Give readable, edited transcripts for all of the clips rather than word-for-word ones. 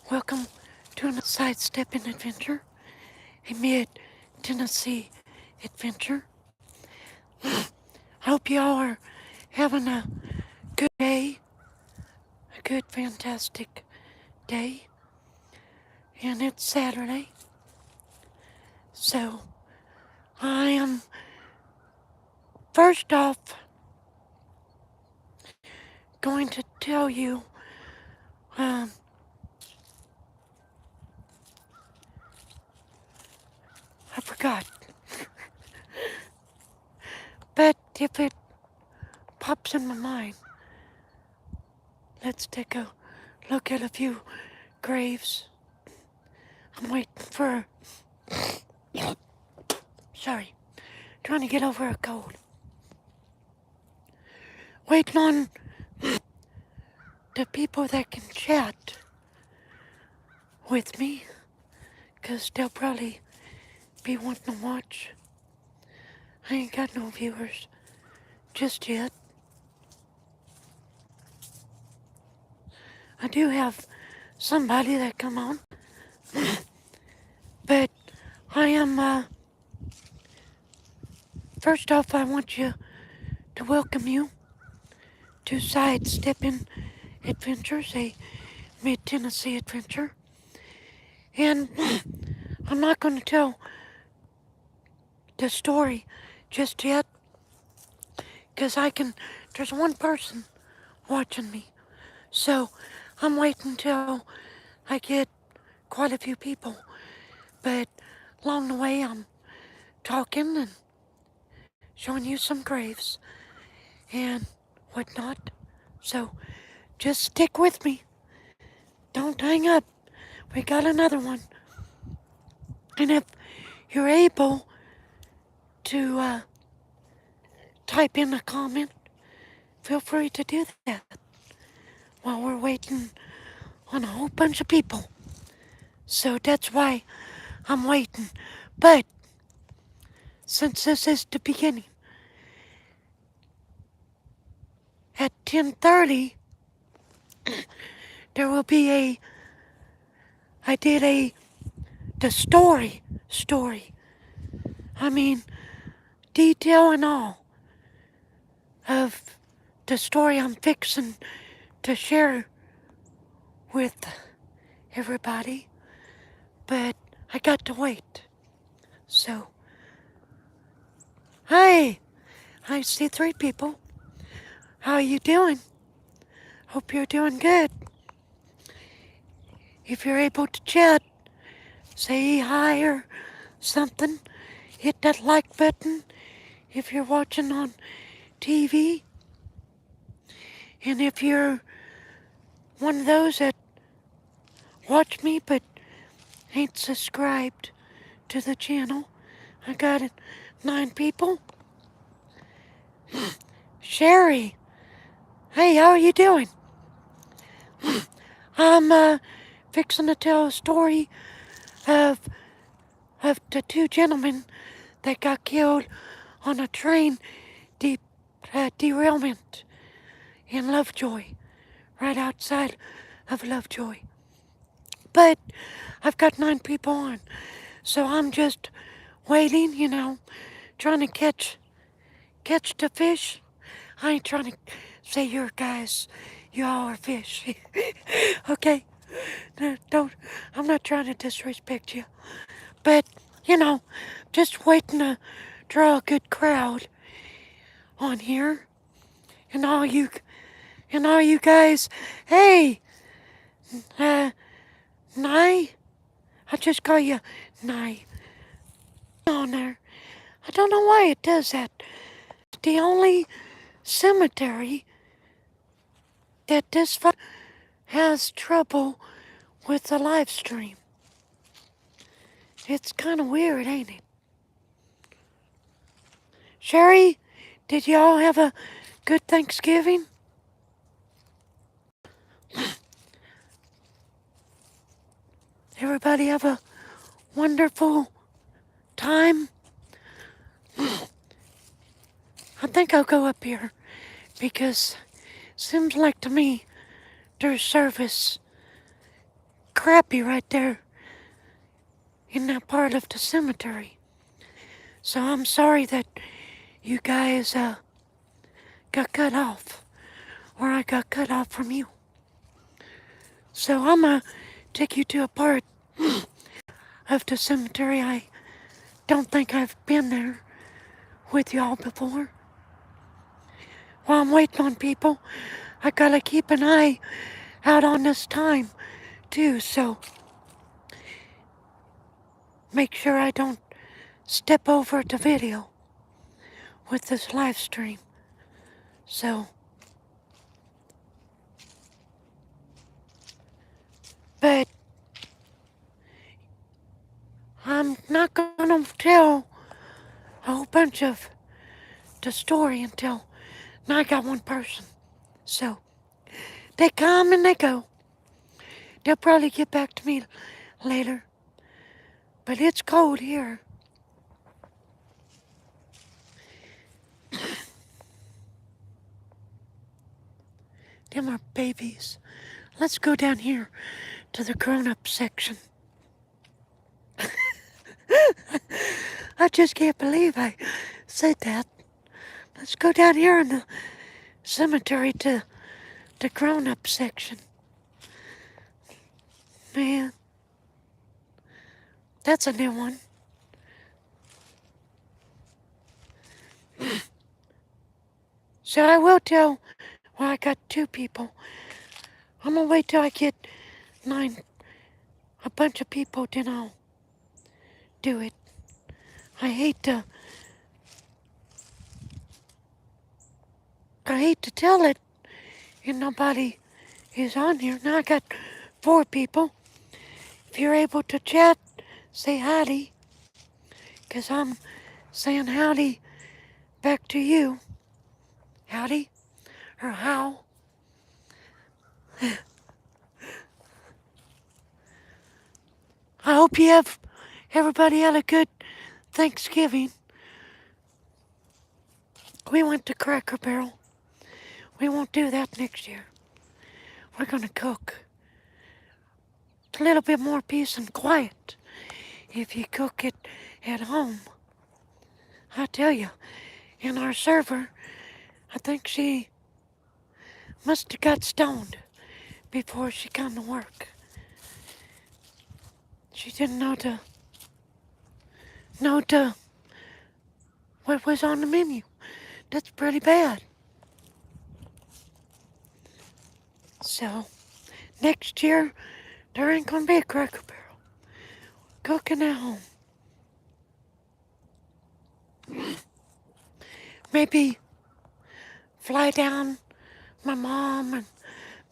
Welcome to another Sidesteppin Adventure, a mid-Tennessee adventure. I hope you all are having a good day, a good, fantastic day, and it's Saturday. So, I am first off going to tell you, um, I forgot, but if it pops in my mind, let's take a look at a few graves. I'm waiting for, sorry, trying to get over a cold. Waiting on the people that can chat with me, 'cause they'll probably be wanting to watch. I ain't got no viewers just yet. I do have somebody that come on, but I am, first off, I want to welcome you to Sidesteppin Adventures, a mid-Tennessee adventure. And I'm not going to tell the story just yet, 'cause there's one person watching me. So I'm waiting till I get quite a few people. But along the way, I'm talking and showing you some graves and whatnot. So just stick with me. Don't hang up. We got another one. And if you're able to type in a comment, feel free to do that while we're waiting on a whole bunch of people. So that's why I'm waiting. But since this is the beginning, at 10:30, there will be I did the story. I mean, detail and all of the story I'm fixing to share with everybody. But I got to wait. So, hey, I see 3 people. How are you doing? Hope you're doing good. If you're able to chat, say hi or something. Hit that like button if you're watching on TV. And if you're one of those that watch me but ain't subscribed to the channel, I got it. 9 people. Sherry, hey, how are you doing? I'm fixing to tell a story of the 2 gentlemen that got killed on a train derailment in Lovejoy, right outside of Lovejoy. But I've got 9 people on, so I'm just waiting, trying to catch the fish. I ain't trying to say you're guys, you all are fish. Okay? No, don't, I'm not trying to disrespect you. But, just waiting to draw a good crowd on here. And all you guys, hey, uh, Nye, I just call you Nye on there. I don't know why it does that. The only cemetery that this has trouble with the live stream. It's kind of weird, ain't it? Sherry, did y'all have a good Thanksgiving? Everybody have a wonderful time? I think I'll go up here because seems like to me their service crappy right there in that part of the cemetery. So I'm sorry that you guys got cut off, or I got cut off from you. So I'm gonna take you to a part of the cemetery I don't think I've been there with y'all before. While I'm waiting on people, I gotta keep an eye out on this time too, so make sure I don't step over the video with this live stream. So, but I'm not gonna tell a whole bunch of the story until now I got one person. So, they come and they go. They'll probably get back to me later. But it's cold here. Them are babies. Let's go down here to the grown-up section. I just can't believe I said that. Let's go down here in the cemetery to the grown-up section. Man, that's a new one. So I will tell, well, I got 2 people. I'm gonna wait till I get 9, a bunch of people, then I'll do it. I hate to tell it, and nobody is on here. Now I got 4 people. If you're able to chat, say howdy, because I'm saying howdy back to you. Howdy, or how. I hope everybody had a good Thanksgiving. We went to Cracker Barrel. We won't do that next year. We're gonna cook. It's a little bit more peace and quiet if you cook it at home. I tell you, in our server, I think she must have got stoned before she come to work. She didn't know what was on the menu. That's pretty bad. So, next year, there ain't gonna be a Cracker Barrel. Cooking at home. Maybe fly down my mom and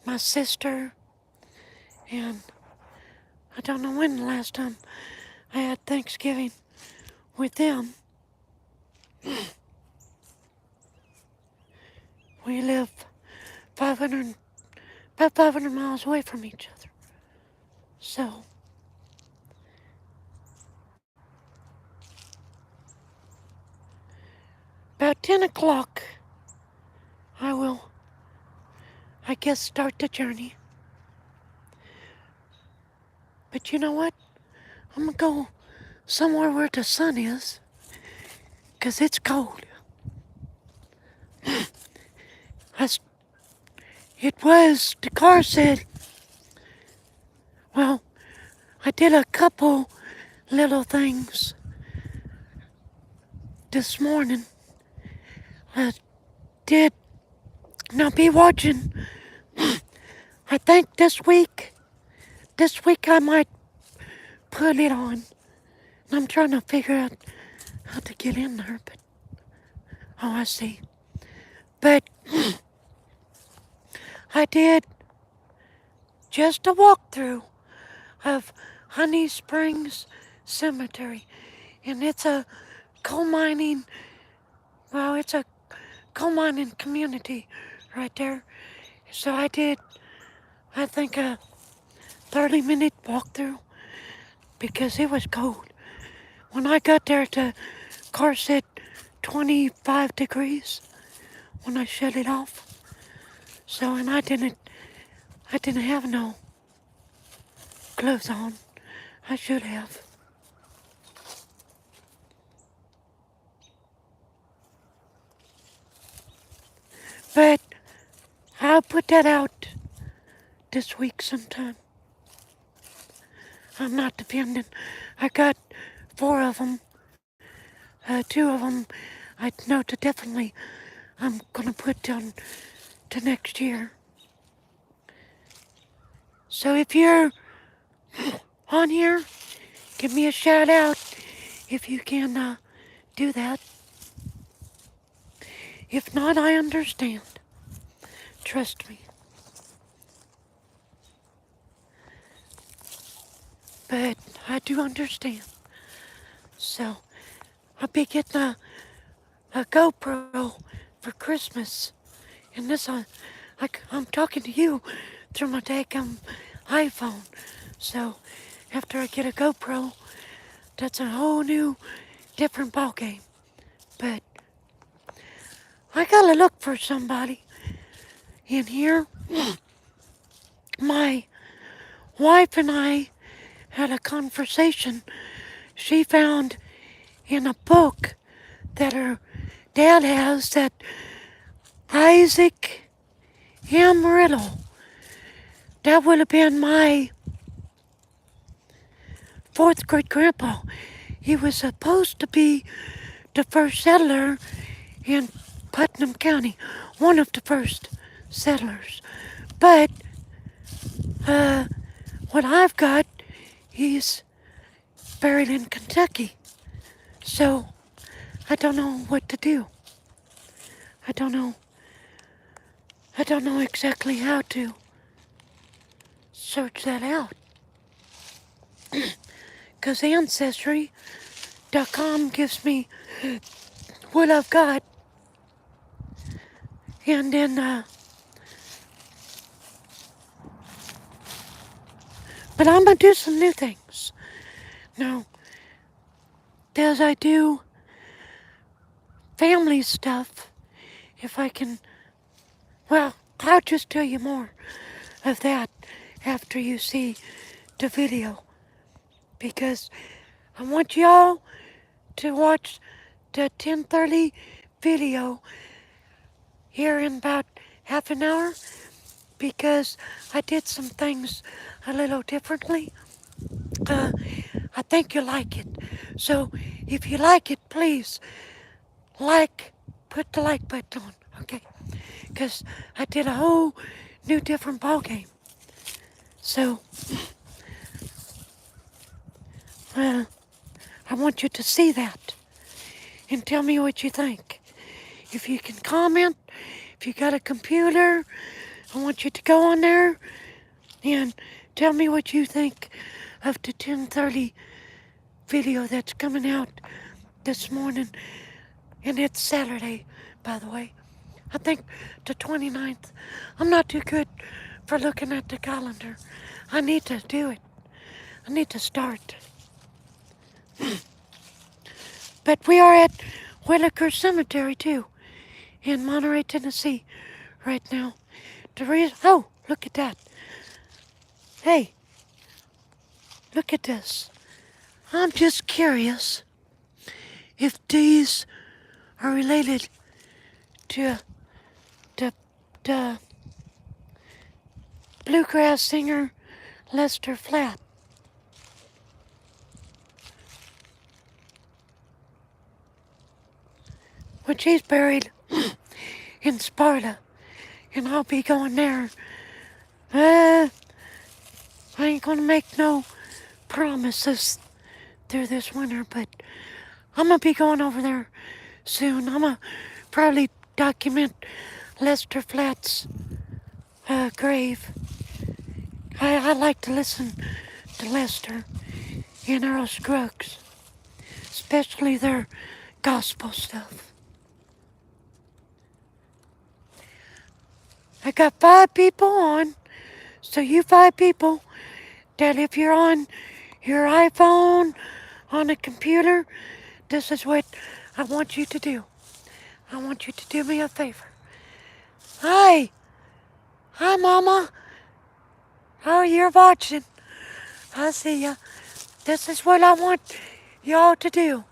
my sister, and I don't know when the last time I had Thanksgiving with them. We live about 500 miles away from each other. So, about 10 o'clock, I will, I guess, start the journey. But you know what? I'm gonna go somewhere where the sun is, 'cause it's cold. The car said, well, I did a couple little things this morning. I did, now be watching. I think this week I might put it on. I'm trying to figure out how to get in there, but, oh, I see. But I did just a walkthrough of Honey Springs Cemetery, and it's a coal mining, well, it's a coal mining community right there. So I did, I think, a 30-minute walkthrough because it was cold. When I got there, the car said 25 degrees when I shut it off. So, and I didn't have no clothes on. I should have. But I'll put that out this week sometime. I'm not dependent. I got 4 of them. 2 of them I know to definitely I'm gonna put on to next year. So if you're on here, give me a shout out if you can do that. If not, I understand. Trust me. But I do understand. So I'll be getting a GoPro for Christmas. And this, I'm talking to you through my daggum iPhone. So after I get a GoPro, that's a whole new, different ballgame. But I gotta look for somebody in here. My wife and I had a conversation she found in a book that her dad has that Isaac M. Riddle. That would have been my fourth great grandpa. He was supposed to be the first settler in Putnam County, one of the first settlers. But what I've got, he's buried in Kentucky. So I don't know what to do. I don't know. I don't know exactly how to search that out. Because Ancestry.com gives me what I've got. And then, but I'm going to do some new things. Now, as I do family stuff, if I can, well, I'll just tell you more of that after you see the video. Because I want y'all to watch the 10:30 video here in about half an hour, because I did some things a little differently. I think you'll like it. So if you like it, please put the like button on, okay? Because I did a whole new different ball game. So I want you to see that and tell me what you think. If you can comment, if you got a computer, I want you to go on there and tell me what you think of the 10:30 video that's coming out this morning. And it's Saturday, by the way. I think the 29th. I'm not too good for looking at the calendar. I need to do it. I need to start. But we are at Whitaker Cemetery, too, in Monterey, Tennessee, right now. Oh, look at that. Hey, look at this. I'm just curious if these are related to the bluegrass singer Lester Flatt. Which he's buried in Sparta, and I'll be going there. I ain't gonna make no promises through this winter, but I'm gonna be going over there soon. I'm gonna probably document Lester Flatt's grave. I like to listen to Lester and Earl Scruggs, especially their gospel stuff. I got 5 people on, so you 5 people that if you're on your iPhone, on a computer, this is what I want you to do. I want you to do me a favor. Hi, Mama. Oh, you're watching. I see ya. This is what I want y'all to do.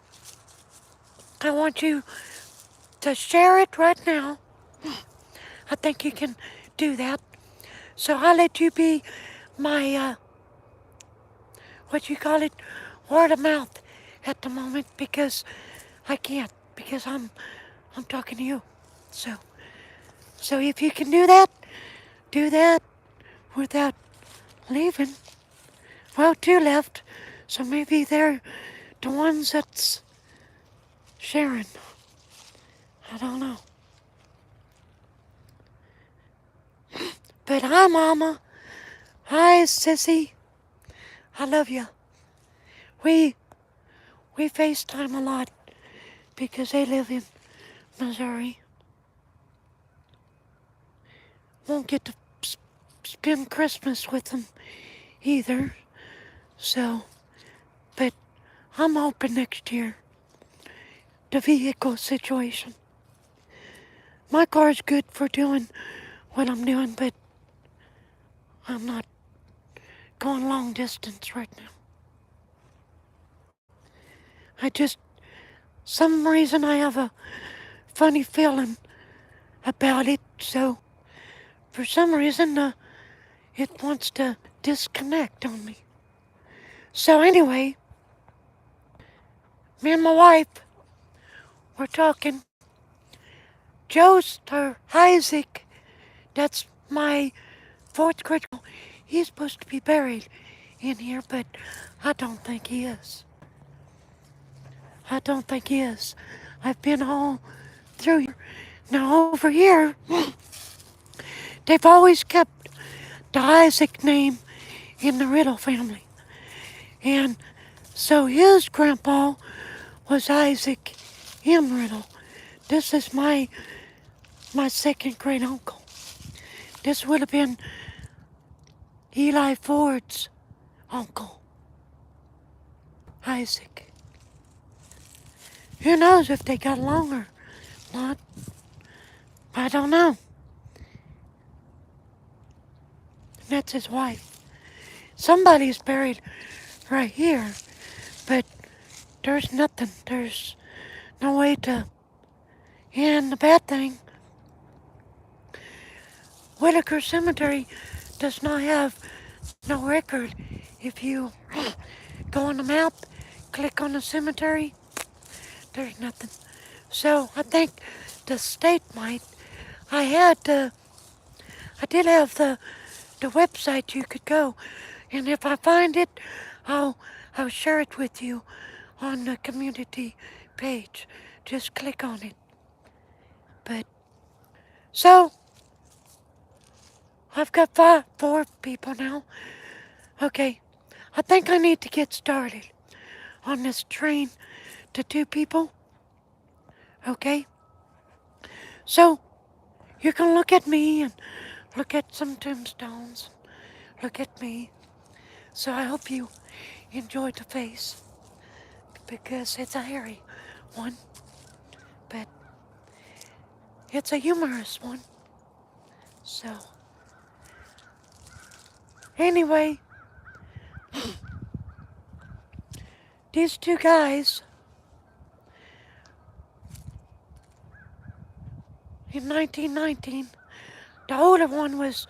I want you to share it right now. I think you can do that. So I'll let you be my, what you call it, word of mouth at the moment because I can't, because I'm talking to you. So, so if you can do that without leaving. Well, two left, so maybe they're the ones that's sharing. I don't know. But hi, Mama. Hi, Sissy. I love you. We we FaceTime a lot because they live in Missouri. Won't get to spend Christmas with them either. So, but I'm hoping next year. The vehicle situation. My car's good for doing what I'm doing, but I'm not going long distance right now. I just, some reason I have a funny feeling about it, so for some reason it wants to disconnect on me. So anyway, me and my wife were talking. Joe's, or Isaac, that's my fourth grade. He's supposed to be buried in here, but I don't think he is. I don't think he is. I've been all through here. Now over here, they've always kept the Isaac name in the Riddle family. And so his grandpa was Isaac M. Riddle. This is my second great uncle. This would have been Eli Ford's uncle, Isaac. Who knows if they got along or not? I don't know. That's his wife. Somebody's buried right here, but there's nothing. There's no way to. And the bad thing, Whitaker Cemetery does not have no record. If you go on the map, click on the cemetery, there's nothing. So I think the state might. I had I did have the website you could go, and if I find it, I'll I'll share it with you on the community page. Just click on it. But so I've got four people now. Okay, I think I need to get started on this train to two people. Okay, so you can look at me and look at some tombstones. Look at me. So I hope you enjoyed the face because it's a hairy one, but it's a humorous one. So anyway, these two guys in 1919, the older one was,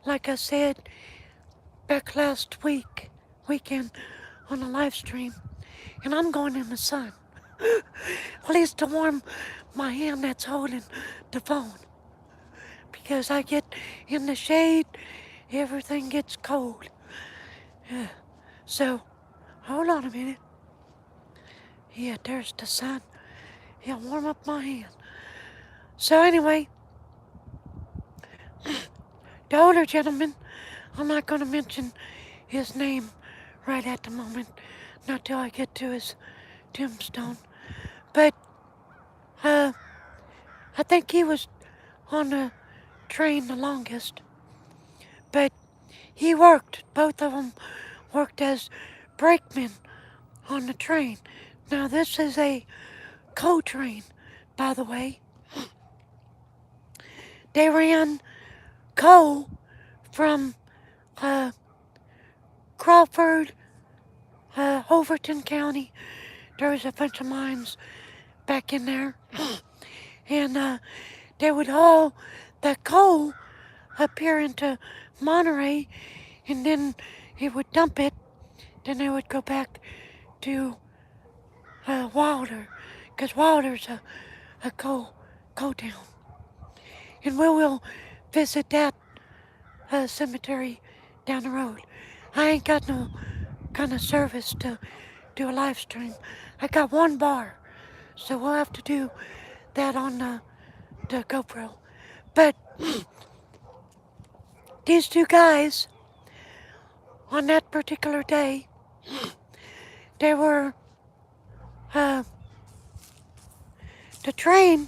like I said, back last weekend on a live stream, and I'm going in the sun. At least to warm my hand that's holding the phone. Because I get in the shade, everything gets cold. Yeah. So, hold on a minute. Yeah, there's the sun. Yeah, warm up my hand. So anyway, the older gentleman, I'm not going to mention his name right at the moment, not till I get to his tombstone. But I think he was on the train the longest. But he worked, both of them worked as brakemen on the train. Now this is a coal train, by the way. They ran coal from Crawford, Overton County. There was a bunch of mines back in there, and they would haul the coal up here into Monterey, and then it would dump it. Then they would go back to Wilder, because Wilder's a coal town, and we will visit that cemetery down the road. I ain't got no kind of service to do a live stream. I got one bar, so we'll have to do that on the GoPro. But these two guys, on that particular day, they were, uh, the train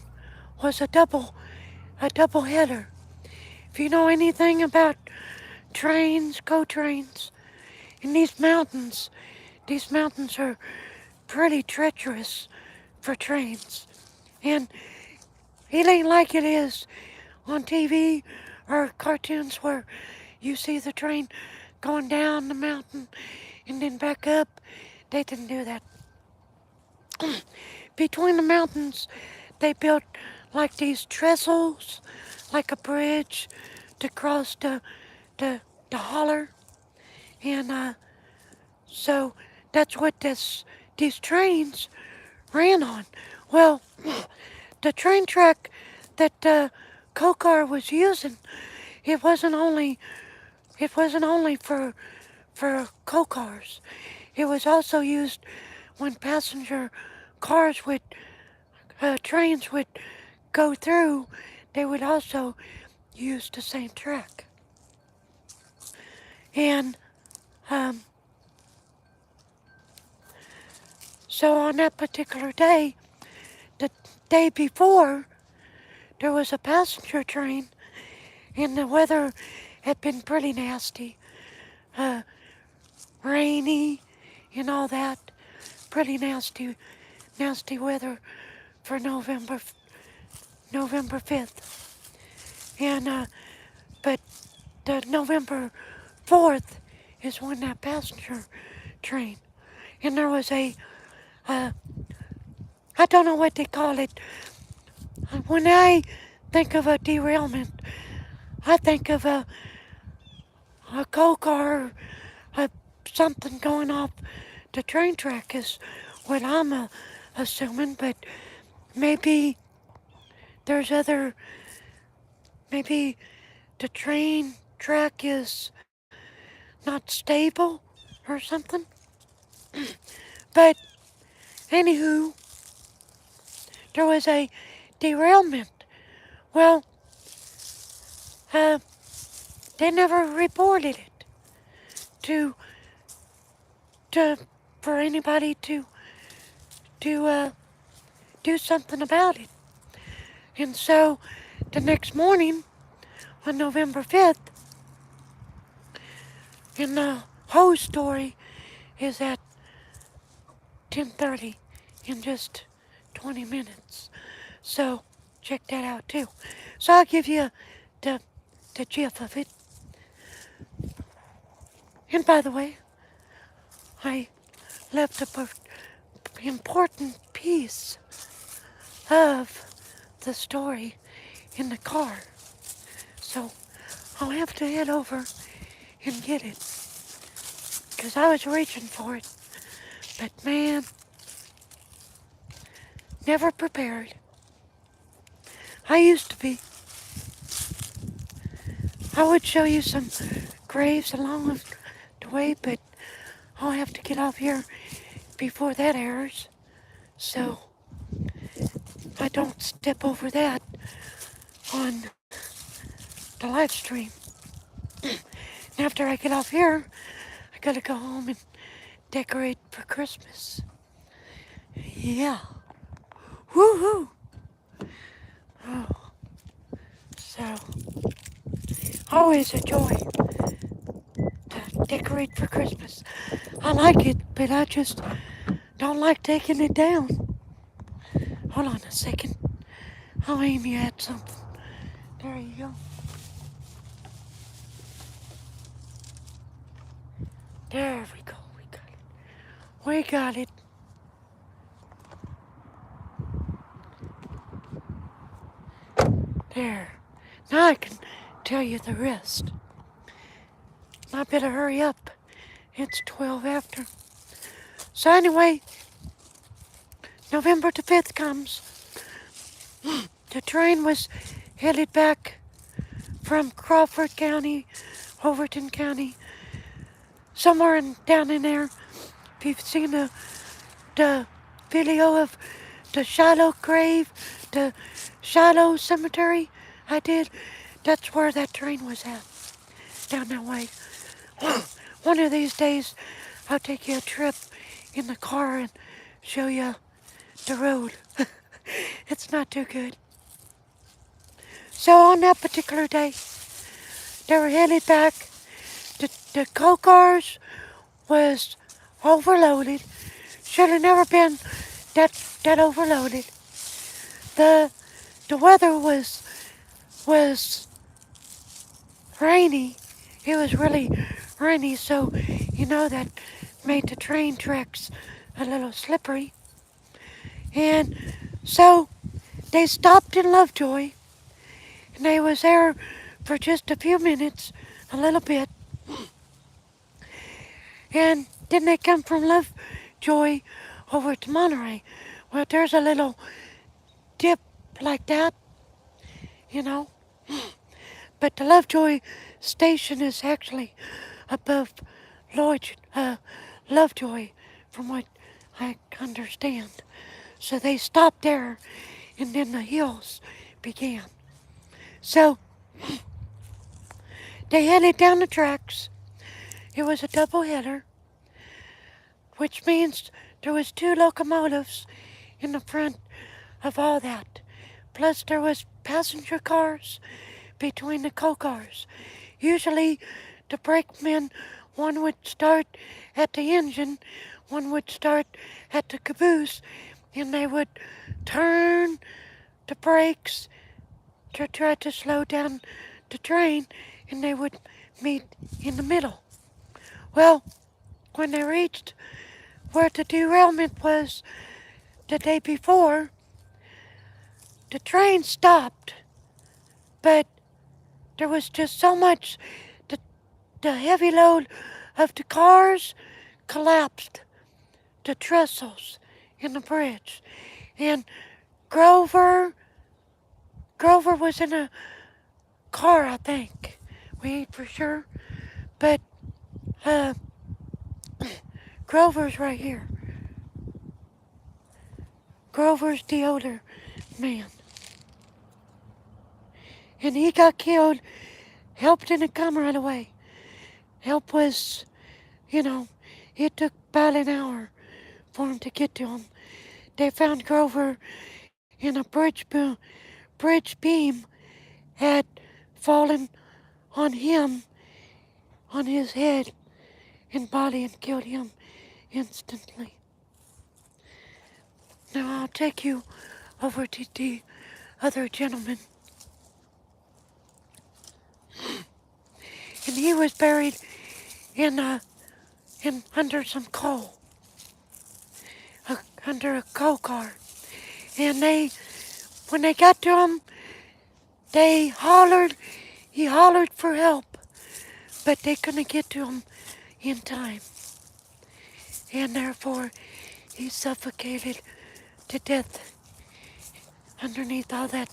was a double header. If you know anything about trains, go trains, in these mountains are pretty treacherous for trains. And it ain't like it is on TV or cartoons where you see the train going down the mountain and then back up. They didn't do that. Between the mountains, they built like these trestles, like a bridge to cross the holler. And so that's what these trains ran on. Well, the train track that Kokar was using, it wasn't only for coal cars. It was also used when passenger cars would trains would go through. They would also use the same track. And um, so on that particular day, the day before, there was a passenger train, and the weather had been pretty nasty, uh, rainy, and all that. Pretty nasty weather for November 5th. And but the November 4th is when that passenger train, and there was uh, I don't know what they call it. When I think of a derailment, I think of a coal car, a, something going off the train track is what I'm assuming, but maybe there's other, maybe the train track is not stable or something. But anywho, there was a derailment. Well, uh, they never reported it to to for anybody to do something about it. And so the next morning on November 5th, and the whole story is at 10:30 in just 20 minutes. So check that out too. So I'll give you the gif of it. And by the way, I left a important piece of the story in the car. So I'll have to head over and get it. Because I was reaching for it. But man, never prepared. I used to be. I would show you some graves along the way, but I'll have to get off here before that airs. So I don't step over that on the live stream. And after I get off here, I gotta go home and decorate for Christmas. Yeah. Woohoo! Oh, so always a joy to decorate for Christmas. I like it, but I just don't like taking it down. Hold on a second. I'll aim you at something. There you go. There we go. We got it. We got it. There. Now I can tell you the rest. I better hurry up. It's 12 after. So anyway, November the 5th comes. The train was headed back from Crawford County, Overton County, somewhere down in there. If you've seen the video of the Shiloh grave, the Shiloh cemetery I did, that's where that train was at, down that way. One of these days, I'll take you a trip in the car and show you the road. It's not too good. So on that particular day, they were headed back. The coal cars was overloaded. Should have never been that overloaded. The the weather was rainy. It was really rainy, so that made the train tracks a little slippery. And so they stopped in Lovejoy, and they was there for just a few minutes, a little bit. And then they come from Lovejoy over to Monterey. Well, there's a little dip like that, you know. But the Lovejoy station is actually above Lovejoy, from what I understand. So they stopped there, and then the hills began. So they headed down the tracks. It was a double header, which means there was 2 locomotives in the front of all that. Plus there was passenger cars between the coal cars. Usually the brakemen, one would start at the engine, one would start at the caboose, and they would turn the brakes to try to slow down the train, and they would meet in the middle. Well, when they reached where the derailment was the day before, the train stopped, but there was just so much, the heavy load of the cars collapsed the trestles in the bridge. And Grover was in a car, I think. We ain't for sure. But Grover's right here. Grover's the older man. And he got killed. Help didn't come right away. Help was, it took about an hour for him to get to him. They found Grover in a bridge beam had fallen on him, on his head and body, and killed him instantly. Now I'll take you over to the other gentleman. And he was buried in under some coal, under a coal car. And when they got to him, he hollered for help, but they couldn't get to him in time. And therefore, he suffocated to death underneath all that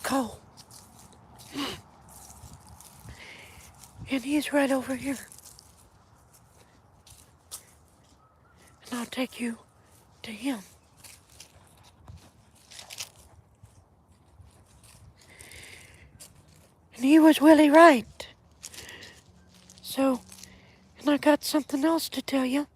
coal. And he's right over here. And I'll take you to him. And he was Willie Wright. So, and I got something else to tell you.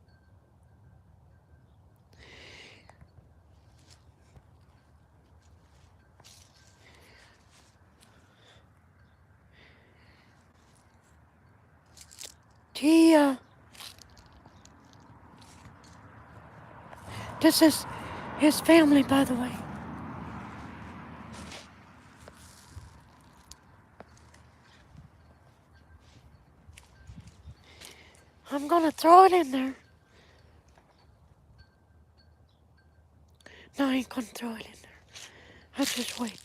This is his family, by the way. I'm gonna throw it in there. No, I ain't gonna throw it in there. I'll just wait.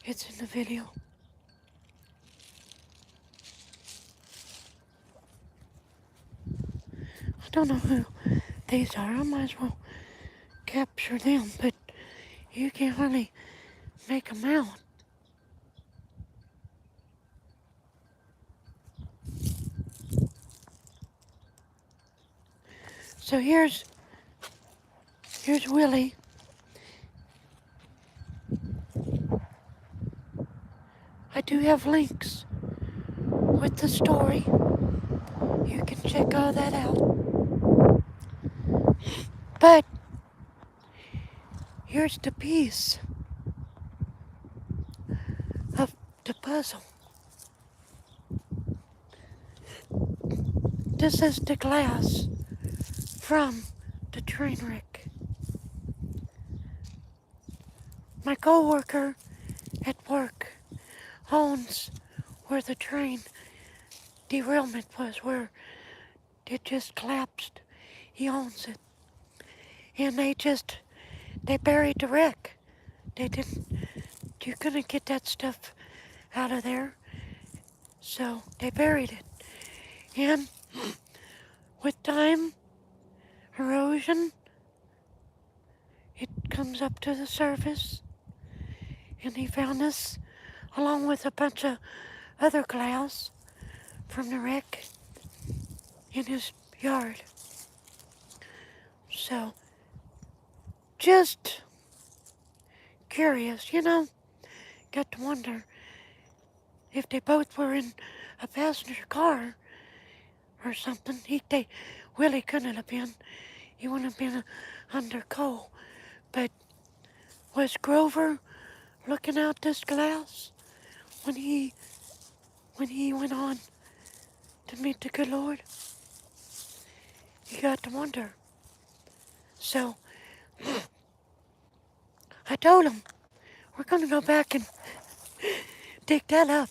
It's in the video. I don't know who these are. I might as well capture them, but you can't really make them out. So here's Willie. I do have links with the story. You can check all that out. But here's the piece of the puzzle. This is the glass from the train wreck. My co-worker at work owns where the train derailment was, where it just collapsed. He owns it. And they buried the wreck. You couldn't get that stuff out of there. So they buried it. And with time, erosion, it comes up to the surface. And he found this along with a bunch of other glass from the wreck in his yard. So, just curious, got to wonder if they both were in a passenger car or something. Willie couldn't have been. He wouldn't have been under coal. But was Grover looking out this glass when he went on to meet the good Lord? You got to wonder. So I told him we're gonna go back and dig that up.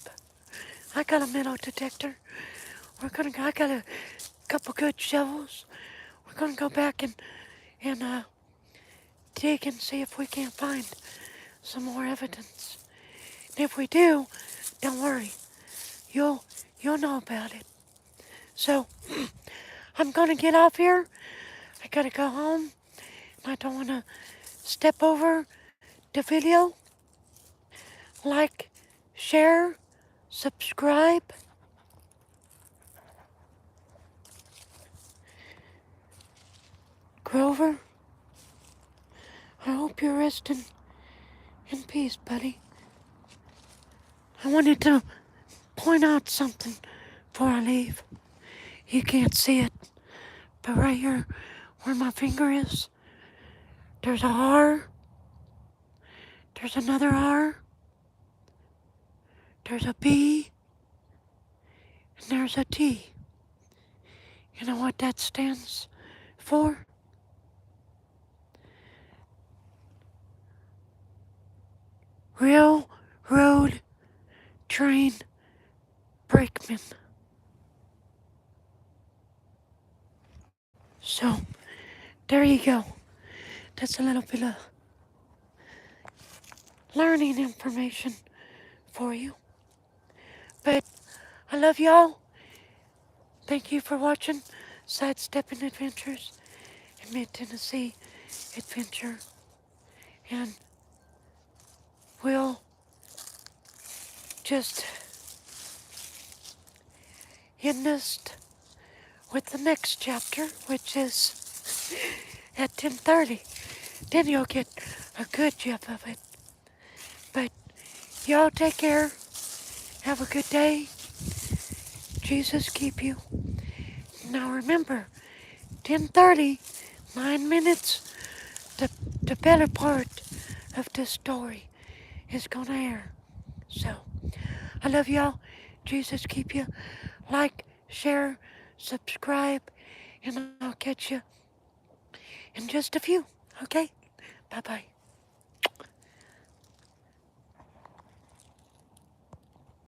I got a metal detector. I got a couple good shovels. We're gonna go back and dig and see if we can't find some more evidence. And if we do, don't worry. You'll know about it. So I'm gonna get off here. I gotta go home. I don't wanna step over the video. Like, share, subscribe. Grover, I hope you're resting in peace, buddy. I wanted to point out something before I leave. You can't see it, but right here where my finger is, there's a R, there's another R, there's a B, and there's a T. You know what that stands for? Railroad train brakemen. So, there you go. That's a little bit of learning information for you. But I love y'all. Thank you for watching Sidesteppin Adventures in Mid-Tennessee Adventure. And we'll just end this with the next chapter, which is at 10:30. Then you'll get a good gif of it. But y'all take care. Have a good day. Jesus keep you. Now remember, 10:30, 9 minutes, the better part of this story is gonna air. So, I love y'all. Jesus keep you. Like, share, subscribe, and I'll catch you in just a few. Okay? Bye-bye.